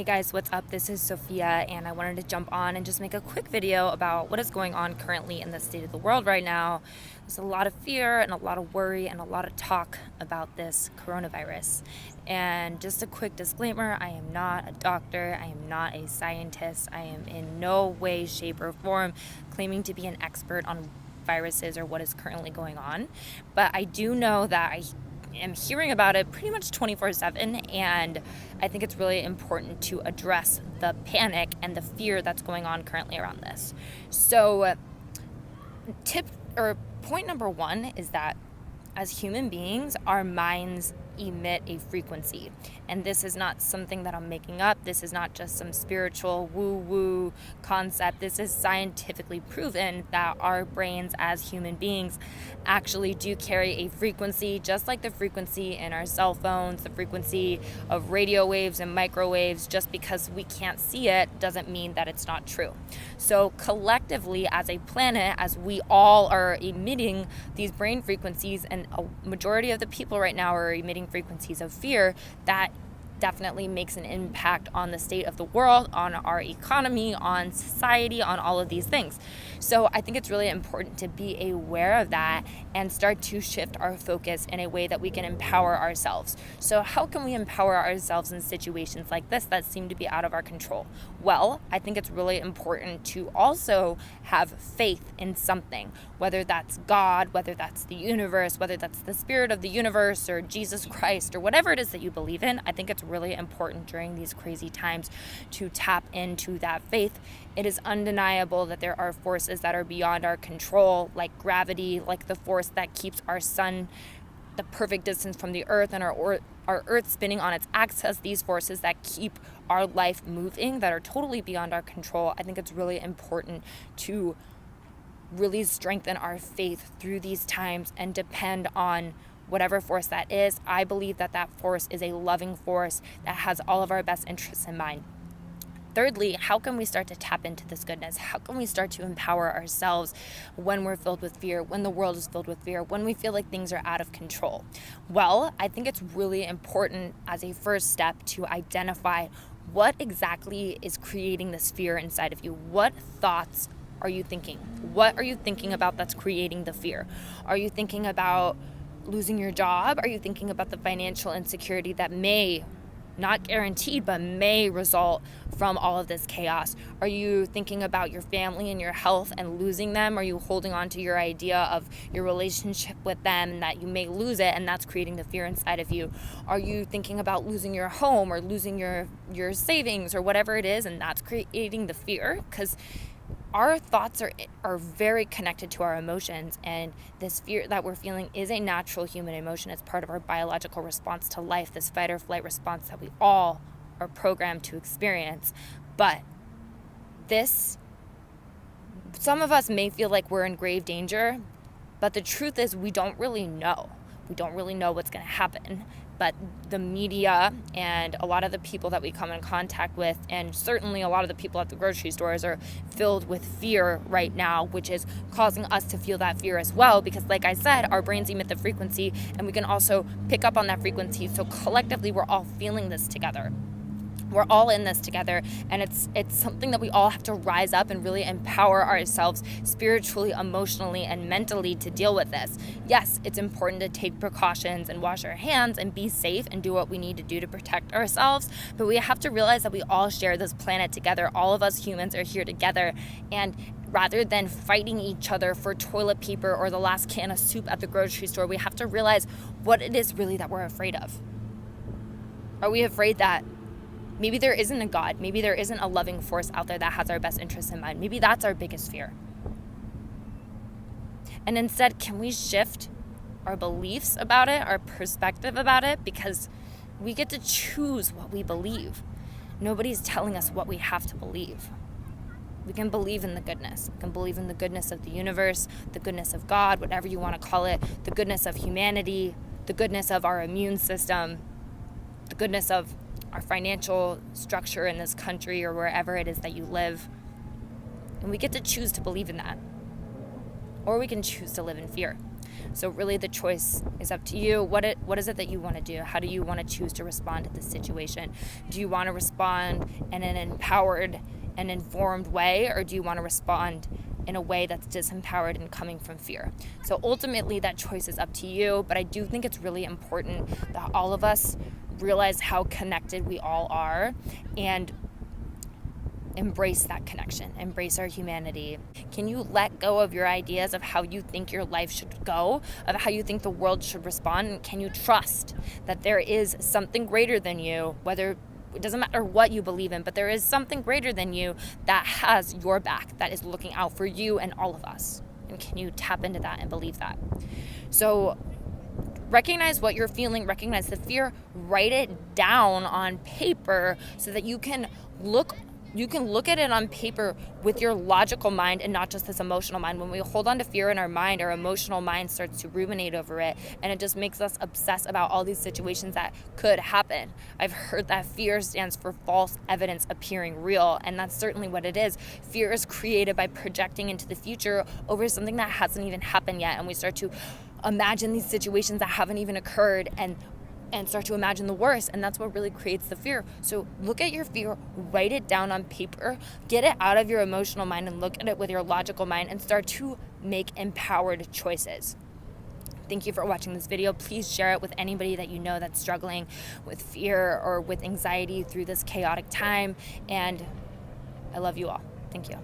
Hey guys, what's up? This is Sophia, and I wanted to jump on and just make a quick video about what is going on currently in the state of the world right now. There's a lot of fear and a lot of worry and a lot of talk about this coronavirus. And just a quick disclaimer, I am not a doctor, I am not a scientist, I am in no way, shape, or form claiming to be an expert on viruses or what is currently going on. But I do know that I am hearing about it pretty much 24/7, and I think it's really important to address the panic and the fear that's going on currently around this. So tip or point number one is that as human beings, our minds emit a frequency. And this is not something that I'm making up. This is not just some spiritual woo-woo concept. This is scientifically proven that our brains as human beings actually do carry a frequency, just like the frequency in our cell phones, the frequency of radio waves and microwaves. Just because we can't see it doesn't mean that it's not true. So collectively, as a planet, as we all are emitting these brain frequencies, and a majority of the people right now are emitting frequencies of fear, that definitely makes an impact on the state of the world, on our economy, on society, on all of these things. So I think it's really important to be aware of that and start to shift our focus in a way that we can empower ourselves. So how can we empower ourselves in situations like this that seem to be out of our control? Well, I think it's really important to also have faith in something, whether that's God, whether that's the universe, whether that's the spirit of the universe or Jesus Christ or whatever it is that you believe in. I think it's really important during these crazy times to tap into that faith. It is undeniable that there are forces that are beyond our control, like gravity, like the force that keeps our sun the perfect distance from the earth and our earth spinning on its axis, these forces that keep our life moving that are totally beyond our control. I think it's really important to really strengthen our faith through these times and depend on whatever force that is. I believe that that force is a loving force that has all of our best interests in mind. Thirdly, how can we start to tap into this goodness? How can we start to empower ourselves when we're filled with fear, when the world is filled with fear, when we feel like things are out of control? Well, I think it's really important as a first step to identify what exactly is creating this fear inside of you. What thoughts are you thinking? What are you thinking about that's creating the fear? Are you thinking about losing your job? Are you thinking about the financial insecurity that may, not guaranteed, but may result from all of this chaos? Are you thinking about your family and your health and losing them? Are you holding on to your idea of your relationship with them and that you may lose it and that's creating the fear inside of you? Are you thinking about losing your home or losing your savings or whatever it is and that's creating the fear? Because our thoughts are very connected to our emotions, and this fear that we're feeling is a natural human emotion. It's part of our biological response to life, this fight or flight response that we all are programmed to experience. But some of us may feel like we're in grave danger, but the truth is we don't really know. We don't really know what's going to happen. But the media and a lot of the people that we come in contact with, and certainly a lot of the people at the grocery stores, are filled with fear right now, which is causing us to feel that fear as well. Because like I said, our brains emit the frequency and we can also pick up on that frequency. So collectively, we're all feeling this together. We're all in this together, and it's something that we all have to rise up and really empower ourselves spiritually, emotionally, and mentally to deal with this. Yes, it's important to take precautions and wash our hands and be safe and do what we need to do to protect ourselves, but we have to realize that we all share this planet together. All of us humans are here together, and rather than fighting each other for toilet paper or the last can of soup at the grocery store, we have to realize what it is really that we're afraid of. Are we afraid that maybe there isn't a God? Maybe there isn't a loving force out there that has our best interests in mind. Maybe that's our biggest fear. And instead, can we shift our beliefs about it, our perspective about it? Because we get to choose what we believe. Nobody's telling us what we have to believe. We can believe in the goodness. We can believe in the goodness of the universe, the goodness of God, whatever you want to call it, the goodness of humanity, the goodness of our immune system, the goodness of our financial structure in this country or wherever it is that you live. And we get to choose to believe in that. Or we can choose to live in fear. So really the choice is up to you. What is it that you want to do? How do you want to choose to respond to this situation? Do you want to respond in an empowered and informed way, or do you want to respond in a way that's disempowered and coming from fear? So ultimately that choice is up to you, but I do think it's really important that all of us realize how connected we all are and embrace that connection, embrace our humanity. Can you let go of your ideas of how you think your life should go, of how you think the world should respond? And can you trust that there is something greater than you, whether it doesn't matter what you believe in, but there is something greater than you that has your back, that is looking out for you and all of us? And can you tap into that and believe that? So recognize what you're feeling, recognize the fear, write it down on paper so that you can look at it on paper with your logical mind and not just this emotional mind. When we hold on to fear in our mind, our emotional mind starts to ruminate over it, and it just makes us obsess about all these situations that could happen. I've heard that fear stands for false evidence appearing real, and that's certainly what it is. Fear is created by projecting into the future over something that hasn't even happened yet, and we start to imagine these situations that haven't even occurred and start to imagine the worst, and that's what really creates the fear. So look at your fear, write it down on paper, get it out of your emotional mind and look at it with your logical mind and start to make empowered choices. Thank you for watching this video. Please share it with anybody that you know that's struggling with fear or with anxiety through this chaotic time, and I love you all. Thank you.